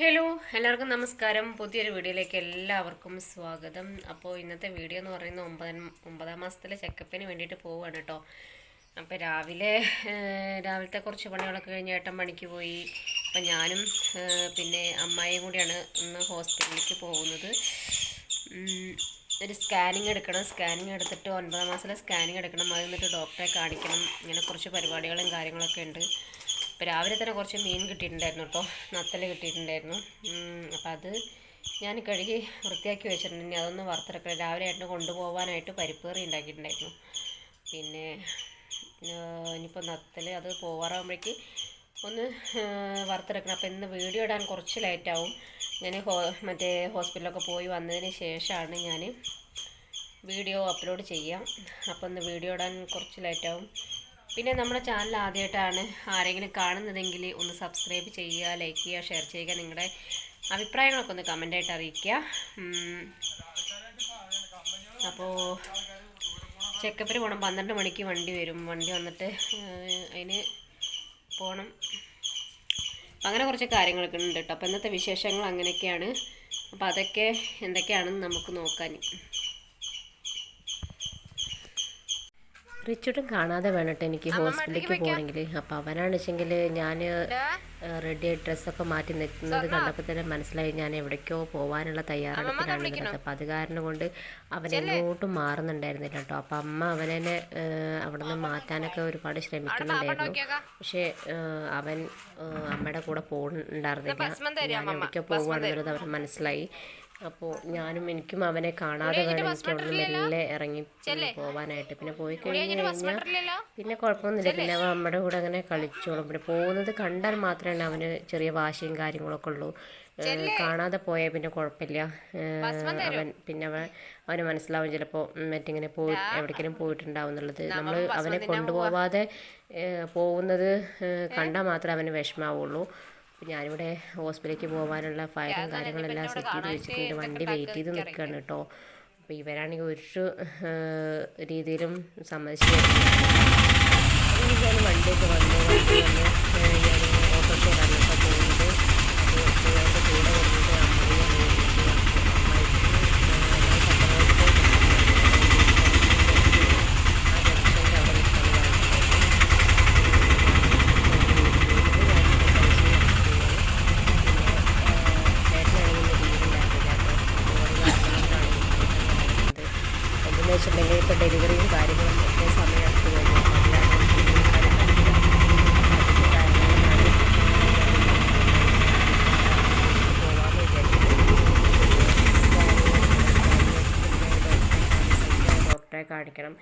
Hello എല്ലാവർക്കും നമസ്കാരം. പുതിയൊരു വീഡിയോയിലേക്ക് എല്ലാവർക്കും സ്വാഗതം. അപ്പോൾ ഇന്നത്തെ വീഡിയോ എന്ന് പറയുന്നത് ഒമ്പതാം മാസത്തിലെ ചെക്കപ്പിന് വേണ്ടിയിട്ട് പോവുകയാണ് കേട്ടോ. അപ്പോൾ രാവിലത്തെ കുറച്ച് പണികളൊക്കെ കഴിഞ്ഞ് ഏട്ടൻ പണിക്ക് പോയി. അപ്പം ഞാനും പിന്നെ അമ്മായിയും കൂടിയാണ് ഇന്ന് ഹോസ്പിറ്റലിലേക്ക് പോകുന്നത്. ഒരു സ്കാനിങ് എടുക്കണം. സ്കാനിങ് എടുത്തിട്ട് 9ാം മാസത്തിലെ സ്കാനിങ് എടുക്കണം. അത് എന്നിട്ട് ഡോക്ടറെ കാണിക്കണം. ഇങ്ങനെ കുറച്ച് പരിപാടികളും കാര്യങ്ങളൊക്കെ ഉണ്ട്. ഇപ്പോൾ രാവിലെ തന്നെ കുറച്ച് മീൻ കിട്ടിയിട്ടുണ്ടായിരുന്നു കേട്ടോ, നത്തൽ കിട്ടിയിട്ടുണ്ടായിരുന്നു. അപ്പോൾ അത് ഞാൻ കഴുകി വൃത്തിയാക്കി വെച്ചിട്ടുണ്ട്. ഇനി അതൊന്ന് വറുത്തെടുക്കണം. രാവിലെ ആയിട്ട് കൊണ്ടുപോകാനായിട്ട് പരിപ്പ് കറി ഉണ്ടാക്കിയിട്ടുണ്ടായിരുന്നു. പിന്നെ ഇനിയിപ്പോൾ നത്തൽ അത് പോകാറാകുമ്പോഴേക്ക് ഒന്ന് വറുത്തെടുക്കണം. അപ്പോൾ ഇന്ന് വീഡിയോ ഇടാൻ കുറച്ച് ലേറ്റാവും. ഞാൻ ഹോസ്പിറ്റലൊക്കെ പോയി വന്നതിന് ശേഷമാണ് ഞാൻ വീഡിയോ അപ്ലോഡ് ചെയ്യാം. അപ്പോൾ ഇന്ന് വീഡിയോ ഇടാൻ കുറച്ച് ലേറ്റാവും. പിന്നെ നമ്മുടെ ചാനൽ ആദ്യമായിട്ടാണ് ആരെങ്കിലും കാണുന്നതെങ്കിൽ ഒന്ന് സബ്സ്ക്രൈബ് ചെയ്യുക, ലൈക്ക് ചെയ്യുക, ഷെയർ ചെയ്യുക. നിങ്ങളുടെ അഭിപ്രായങ്ങളൊക്കെ ഒന്ന് കമൻ്റായിട്ട് അറിയിക്കുക. അപ്പോൾ ചെക്കപ്പിന് പോകണം. 12 മണിക്ക് വണ്ടി വരും. വണ്ടി വന്നിട്ട് അതിന് പോകണം. അപ്പം അങ്ങനെ കുറച്ച് കാര്യങ്ങളൊക്കെ ഉണ്ട് കേട്ടോ. അപ്പോൾ ഇന്നത്തെ വിശേഷങ്ങൾ അങ്ങനെയൊക്കെയാണ്. അപ്പോൾ അതൊക്കെ എന്തൊക്കെയാണെന്ന് നമുക്ക് നോക്കാൻ. റിച്ചൂട്ടും കാണാതെ വേണിട്ട് എനിക്ക് ഹോസ്പിറ്റലിലേക്ക് പോകണമെങ്കിൽ. അപ്പോൾ അവനാണ് വെച്ചെങ്കിൽ ഞാൻ റെഡി ഡ്രസ്സൊക്കെ മാറ്റി നിൽക്കുന്നത് കണ്ടപ്പോൾ തന്നെ മനസ്സിലായി ഞാൻ എവിടേക്കോ പോകാനുള്ള തയ്യാറെടുപ്പിലാണ് നിൽക്കുന്നത്. അപ്പോൾ അത് കാരണം കൊണ്ട് അവൻ എങ്ങോട്ടും മാറുന്നുണ്ടായിരുന്നില്ല കേട്ടോ. അപ്പം അമ്മ അവനെ അവിടെ നിന്ന് മാറ്റാനൊക്കെ ഒരുപാട് ശ്രമിക്കുന്നുണ്ടായിരുന്നു. പക്ഷേ അവൻ അമ്മയുടെ കൂടെ പോകുന്നുണ്ടായിരുന്നില്ല. ഞാൻ എവിടേക്കോ പോകുകയാണെന്നുള്ളത് അവന് മനസ്സിലായി. അപ്പോൾ എനിക്കും അവനെ കാണാതെ വേണം എനിക്ക് അവിടെ നിന്ന് മെല്ലെ ഇറങ്ങി പോകാനായിട്ട്. പിന്നെ പോയി കഴിഞ്ഞാൽ പിന്നെ കുഴപ്പമൊന്നുമില്ല. പിന്നെ അവൻ നമ്മുടെ കൂടെ അങ്ങനെ കളിച്ചോളും. പിന്നെ പോകുന്നത് കണ്ടാൽ മാത്രമേ അവന് ചെറിയ വാശിയും കാര്യങ്ങളൊക്കെ ഉള്ളൂ. കാണാതെ പോയാൽ പിന്നെ കുഴപ്പമില്ല. അവന് മനസ്സിലാവും ചിലപ്പോൾ മറ്റിങ്ങനെ എവിടേക്കെങ്കിലും പോയിട്ടുണ്ടാവും എന്നുള്ളത്. നമ്മൾ അവനെ കൊണ്ടുപോകാതെ പോകുന്നത് കണ്ടാൽ മാത്രമേ അവന് വിഷമാവുള്ളൂ. അപ്പോൾ ഞാനിവിടെ ഹോസ്പിറ്റലിലേക്ക് പോകാനുള്ള ഫയലും കാര്യങ്ങളെല്ലാം സെറ്റ് ചെയ്ത് വെച്ചിട്ടുണ്ട്. വണ്ടി വെയിറ്റ് ചെയ്ത് നിൽക്കുകയാണ് കേട്ടോ. അപ്പോൾ ഇവരാണെങ്കിൽ ഒരു രീതിയിലും സമ്മതിച്ചു ഞാൻ വണ്ടിയൊക്കെ വന്ന് ഞാൻ ഓട്ടോറിക്ഷയിലാണ് ഇപ്പോൾ പോകുന്നത്. അപ്പോൾ എൻ്റെ കൂടെ വരുന്നത് അമ്മയാണ്. വെച്ചിട്ടുണ്ടെങ്കിൽ ഇപ്പോൾ ഡെലിവറിയും കാര്യങ്ങളും ഒക്കെ സമയത്ത് കഴിഞ്ഞു. ഡോക്ടറെ കാണിക്കണം.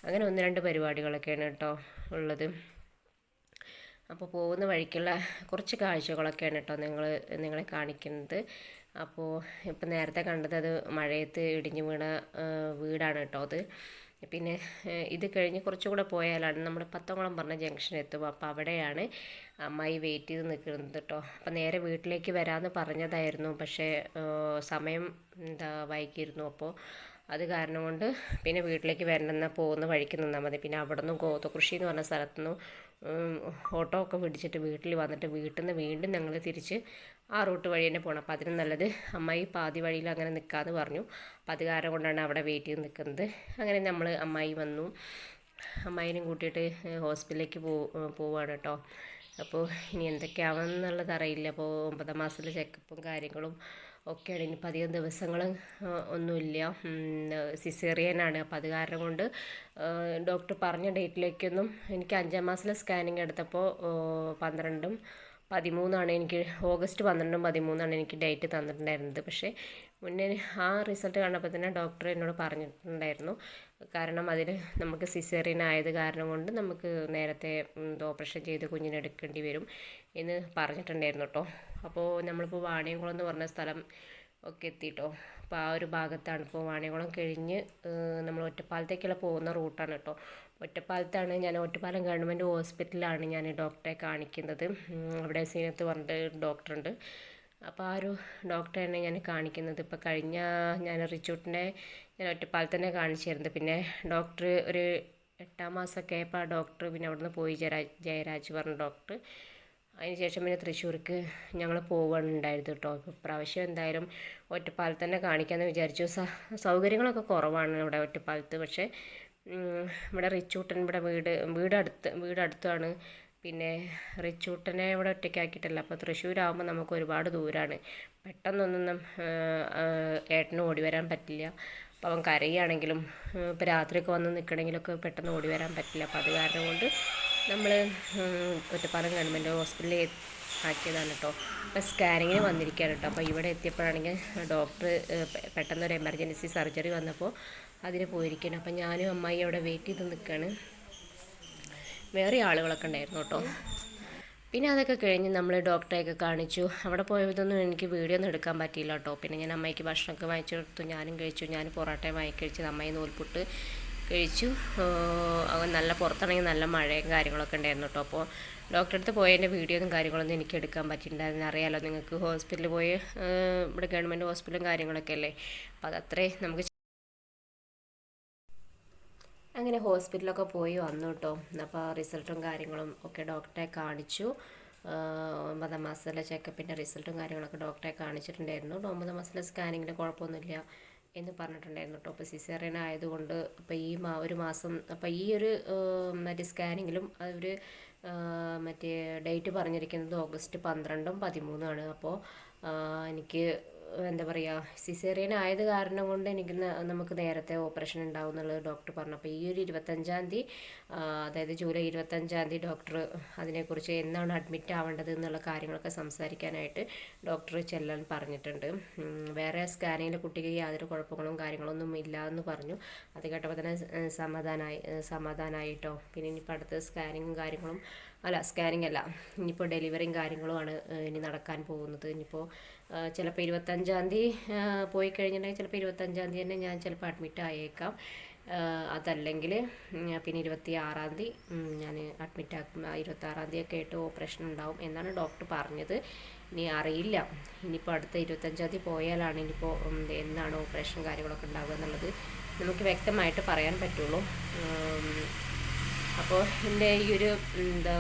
അങ്ങനെ 1-2 പരിപാടികളൊക്കെയാണ് കേട്ടോ ഉള്ളത്. അപ്പോൾ പോകുന്ന വഴിക്കുള്ള കുറച്ച് കാഴ്ചകളൊക്കെയാണ് കേട്ടോ നിങ്ങളെ കാണിക്കുന്നത്. അപ്പോൾ ഇപ്പം നേരത്തെ കണ്ടത് അത് മഴയത്ത് ഇടിഞ്ഞു വീണ വീടാണ് കേട്ടോ അത്. പിന്നെ ഇത് കഴിഞ്ഞ് കുറച്ചുകൂടെ പോയാലാണ് നമ്മൾ പത്തംകുളം പറഞ്ഞ ജംഗ്ഷൻ എത്തും. അപ്പോൾ അവിടെയാണ് അമ്മായി വെയിറ്റ് ചെയ്ത് നിൽക്കുന്നത് കേട്ടോ. അപ്പോൾ നേരെ വീട്ടിലേക്ക് വരാമെന്ന് പറഞ്ഞതായിരുന്നു. പക്ഷേ സമയം വൈകിയിരുന്നു. അപ്പോൾ അത് കാരണം കൊണ്ട് പിന്നെ വീട്ടിലേക്ക് വരണമെന്നാൽ പോകുന്ന വഴിക്ക് നിന്നാൽ മതി. പിന്നെ അവിടെ നിന്നും ഗോതകൃഷി എന്ന് പറഞ്ഞ സ്ഥലത്തുനിന്നും ഓട്ടോ ഒക്കെ പിടിച്ചിട്ട് വീട്ടിൽ വന്നിട്ട് വീട്ടിൽ നിന്ന് വീണ്ടും ഞങ്ങൾ തിരിച്ച് ആ റൂട്ട് വഴി തന്നെ പോകണം. അപ്പോൾ അതിന് നല്ലത് അമ്മായി പാതി വഴിയിൽ അങ്ങനെ നിൽക്കാമെന്ന് പറഞ്ഞു. അപ്പോൾ അത് കാരണം കൊണ്ടാണ് അവിടെ വെയിറ്റ് ചെയ്ത് നിൽക്കുന്നത്. അങ്ങനെ അമ്മായി വന്നു. അമ്മായിനും കൂട്ടിയിട്ട് ഹോസ്പിറ്റലിലേക്ക് പോവുകയാണ് കേട്ടോ. അപ്പോൾ ഇനി എന്തൊക്കെയാവുമെന്നുള്ളത് അറിയില്ല. അപ്പോൾ 9ാം മാസത്തിലെ ചെക്കപ്പും കാര്യങ്ങളും ഒക്കെയാണ്. ഇനിയിപ്പോൾ അധികം ദിവസങ്ങൾ ഒന്നുമില്ല. സിസേറിയനാണ്. അപ്പോൾ അത് കാരണം കൊണ്ട് ഡോക്ടർ പറഞ്ഞ ഡേറ്റിലേക്കൊന്നും എനിക്ക് 5ാം മാസത്തിലെ സ്കാനിങ് എടുത്തപ്പോൾ 12ഉം 13 എനിക്ക് ഓഗസ്റ്റ് 12ഉം 13 എനിക്ക് ഡേറ്റ് തന്നിട്ടുണ്ടായിരുന്നത്. പക്ഷേ മുന്നേ ആ റിസൾട്ട് കണ്ടപ്പോൾ തന്നെ ഡോക്ടർ എന്നോട് പറഞ്ഞിട്ടുണ്ടായിരുന്നു. കാരണം അതിൽ നമുക്ക് സിസേറിയൻ ആയത് കാരണം കൊണ്ട് നമുക്ക് നേരത്തെ ഓപ്പറേഷൻ ചെയ്ത് കുഞ്ഞിനെ എടുക്കേണ്ടി വരും എന്ന് പറഞ്ഞിട്ടുണ്ടായിരുന്നു കേട്ടോ. അപ്പോൾ നമ്മളിപ്പോൾ വാണിയംകുളം എന്ന് പറഞ്ഞ സ്ഥലം ഒക്കെ എത്തിയിട്ടോ. അപ്പോൾ ആ ഒരു ഭാഗത്താണ്. ഇപ്പോൾ വാണിയംകുളം കഴിഞ്ഞ് നമ്മൾ ഒറ്റപ്പാലത്തേക്കുള്ള പോകുന്ന റൂട്ടാണ് കേട്ടോ. ഒറ്റപ്പാലത്താണ് ഒറ്റപ്പാലം ഗവൺമെൻറ് ഹോസ്പിറ്റലിലാണ് ഞാൻ ഡോക്ടറെ കാണിക്കുന്നത്. അവിടെ സീനത്ത് പറഞ്ഞിട്ട് ഡോക്ടറുണ്ട്. അപ്പോൾ ആ ഒരു ഡോക്ടറെയാണ് ഞാൻ കാണിക്കുന്നത്. ഇപ്പോൾ ഞാൻ റിച്ചൂട്ടിനെ ഒറ്റപ്പാലത്ത് തന്നെ കാണിച്ചിരുന്നത്. പിന്നെ ഡോക്ടർ ഒരു 8ാം മാസമൊക്കെ ആയപ്പോൾ ആ ഡോക്ടർ പിന്നെ അവിടെ നിന്ന് പോയി, ജയരാജ് പറഞ്ഞ ഡോക്ടർ അതിന് ശേഷം പിന്നെ തൃശ്ശൂർക്ക് ഞങ്ങൾ പോവുകയുണ്ടായിരുന്നു കേട്ടോ. ഇപ്പോൾ ഇപ്രാവശ്യം എന്തായാലും ഒറ്റപ്പാലത്ത് തന്നെ കാണിക്കാമെന്ന് വിചാരിച്ചു. സൗകര്യങ്ങളൊക്കെ കുറവാണ് ഇവിടെ ഒറ്റപ്പാലത്ത്. പക്ഷേ ഇവിടെ റിച്ചൂട്ടൻ ഇവിടെ വീടടുത്താണ്. പിന്നെ റിച്ചൂട്ടനെ ഇവിടെ ഒറ്റയ്ക്കാക്കിയിട്ടല്ല. അപ്പോൾ തൃശ്ശൂരാകുമ്പോൾ നമുക്ക് ഒരുപാട് ദൂരമാണ്. പെട്ടെന്നൊന്നും ഏട്ടന് ഓടി വരാൻ പറ്റില്ല. അപ്പോൾ അവൻ കരയുകയാണെങ്കിലും ഇപ്പോൾ രാത്രിയൊക്കെ വന്ന് നിൽക്കണമെങ്കിലൊക്കെ പെട്ടെന്ന് ഓടി വരാൻ പറ്റില്ല. അപ്പോൾ അത് കാരണം കൊണ്ട് നമ്മൾ ഒറ്റപ്പാലം ഗവൺമെൻറ് ഹോസ്പിറ്റലിൽ ആക്കിയതാണ് കേട്ടോ. അപ്പോൾ സ്കാനിങ്ങിന് വന്നിരിക്കുകയാണ് കേട്ടോ. അപ്പോൾ ഇവിടെ എത്തിയപ്പോഴാണെങ്കിൽ ഡോക്ടർ പെട്ടെന്നൊരു എമർജൻസി സർജറി വന്നപ്പോൾ അതിന് പോയിരിക്കുകയാണ്. അപ്പോൾ ഞാനും അമ്മായി അവിടെ വെയിറ്റ് ചെയ്ത് നിൽക്കുകയാണ്. വേറെ ആളുകളൊക്കെ ഉണ്ടായിരുന്നു കേട്ടോ. പിന്നെ അതൊക്കെ കഴിഞ്ഞ് നമ്മൾ ഡോക്ടറെയൊക്കെ കാണിച്ചു. അവിടെ പോയതൊന്നും എനിക്ക് വീഡിയോ ഒന്നും എടുക്കാൻ പറ്റിയില്ല കേട്ടോ. പിന്നെ ഞാൻ അമ്മയ്ക്ക് ഭക്ഷണമൊക്കെ വാങ്ങിച്ചു കൊടുത്തു, ഞാനും കഴിച്ചു. ഞാൻ പൊറോട്ടയും വാങ്ങി കഴിച്ചത്, അമ്മയും നൂൽപുട്ട് കഴിച്ചു. നല്ല പുറത്താണെങ്കിൽ നല്ല മഴയും കാര്യങ്ങളൊക്കെ ഉണ്ടായിരുന്നു കേട്ടോ. അപ്പോൾ ഡോക്ടറെ അടുത്ത് പോയതിൻ്റെ വീഡിയോയും കാര്യങ്ങളൊന്നും എനിക്ക് എടുക്കാൻ പറ്റിയിട്ടുണ്ടായിരുന്നു. അറിയാമല്ലോ നിങ്ങൾക്ക്, ഹോസ്പിറ്റലിൽ പോയി ഇവിടെ ഗവൺമെൻറ് ഹോസ്പിറ്റലും കാര്യങ്ങളൊക്കെ അല്ലേ. അപ്പോൾ അതത്രേ നമുക്ക്. അങ്ങനെ ഹോസ്പിറ്റലൊക്കെ പോയി വന്നു കേട്ടോ. അപ്പോൾ റിസൾട്ടും കാര്യങ്ങളും ഒക്കെ ഡോക്ടറെ കാണിച്ചു. 9 മാസത്തിലെ ചെക്കപ്പിൻ്റെ റിസൾട്ടും കാര്യങ്ങളൊക്കെ ഡോക്ടറെ കാണിച്ചിട്ടുണ്ടായിരുന്നു. 9 മാസത്തിലെ സ്കാനിങ്ങിന് കുഴപ്പമൊന്നുമില്ല എന്ന് പറഞ്ഞിട്ടുണ്ടായിരുന്നു കേട്ടോ. അപ്പോൾ സിസേറിയൻ ആയതുകൊണ്ട് അപ്പോൾ ഈ ഒരു മാസം, അപ്പോൾ ഈ ഒരു മറ്റേ സ്കാനിങ്ങിലും അവർ മറ്റേ ഡേറ്റ് പറഞ്ഞിരിക്കുന്നത് ഓഗസ്റ്റ് 12ഉം 13ഉം. അപ്പോൾ എനിക്ക് എന്താ പറയുക, സിസേറിയൻ ആയത് കാരണം കൊണ്ട് എനിക്ക് നമുക്ക് നേരത്തെ ഓപ്പറേഷൻ ഉണ്ടാവും എന്നുള്ളത് ഡോക്ടർ പറഞ്ഞു. അപ്പോൾ ഈ ഒരു 25-ാം തീയതി, അതായത് ജൂലൈ 25-ാം തീയതി ഡോക്ടർ അതിനെക്കുറിച്ച് എന്നാണ് അഡ്മിറ്റ് ആവേണ്ടത് എന്നുള്ള കാര്യങ്ങളൊക്കെ സംസാരിക്കാനായിട്ട് ഡോക്ടർ ചെല്ലാൻ പറഞ്ഞിട്ടുണ്ട്. വേറെ സ്കാനിങ്ങിൽ കുട്ടിക്ക് യാതൊരു കുഴപ്പങ്ങളും കാര്യങ്ങളൊന്നും ഇല്ല എന്ന് പറഞ്ഞു. അത് കേട്ടപ്പോൾ തന്നെ സമാധാനമായിട്ടോ. പിന്നെ ഇനിയിപ്പോൾ അടുത്ത സ്കാനിങ്ങും കാര്യങ്ങളും സ്കാനിങ് അല്ല, ഇനിയിപ്പോൾ ഡെലിവറിയും കാര്യങ്ങളുമാണ് ഇനി നടക്കാൻ പോകുന്നത്. ഇനിയിപ്പോൾ ചിലപ്പോൾ 25-ാം തീയതി പോയി കഴിഞ്ഞിട്ടുണ്ടെങ്കിൽ ചിലപ്പോൾ 25-ാം തീയതി തന്നെ ഞാൻ ചിലപ്പോൾ അഡ്മിറ്റ് ആയേക്കാം. അതല്ലെങ്കിൽ പിന്നെ 26-ാം തീയതി ഞാൻ അഡ്മിറ്റ് ആക്കും. 26-ാം തീയതി ഒക്കെ ആയിട്ട് ഓപ്പറേഷൻ ഉണ്ടാവും എന്നാണ് ഡോക്ടർ പറഞ്ഞത്. ഇനി അറിയില്ല, ഇനിയിപ്പോൾ അടുത്ത 25-ാം തീയതി പോയാലാണ് ഇനിയിപ്പോൾ എന്നാണ് ഓപ്പറേഷൻ കാര്യങ്ങളൊക്കെ ഉണ്ടാവുക എന്നുള്ളത് നമുക്ക് വ്യക്തമായിട്ട് പറയാൻ പറ്റുള്ളൂ. അപ്പോൾ എൻ്റെ ഈ ഒരു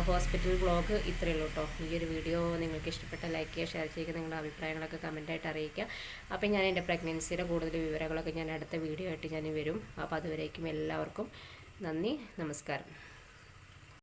ഹോസ്പിറ്റൽ വ്ളോഗ് ഇത്രയേ ഉള്ളൂ കേട്ടോ. ഈ ഒരു വീഡിയോ നിങ്ങൾക്ക് ഇഷ്ടപ്പെട്ട ലൈക്ക് ചെയ്യുക, ഷെയർ ചെയ്യുക, നിങ്ങളുടെ അഭിപ്രായങ്ങളൊക്കെ കമൻറ്റായിട്ട് അറിയിക്കുക. അപ്പോൾ ഞാൻ എൻ്റെ പ്രഗ്നൻസിയുടെ കൂടുതൽ വിവരങ്ങളൊക്കെ ഞാൻ അടുത്ത വീഡിയോ ആയിട്ട് ഞാൻ വരും. അപ്പോൾ അതുവരേക്കും എല്ലാവർക്കും നന്ദി, നമസ്കാരം.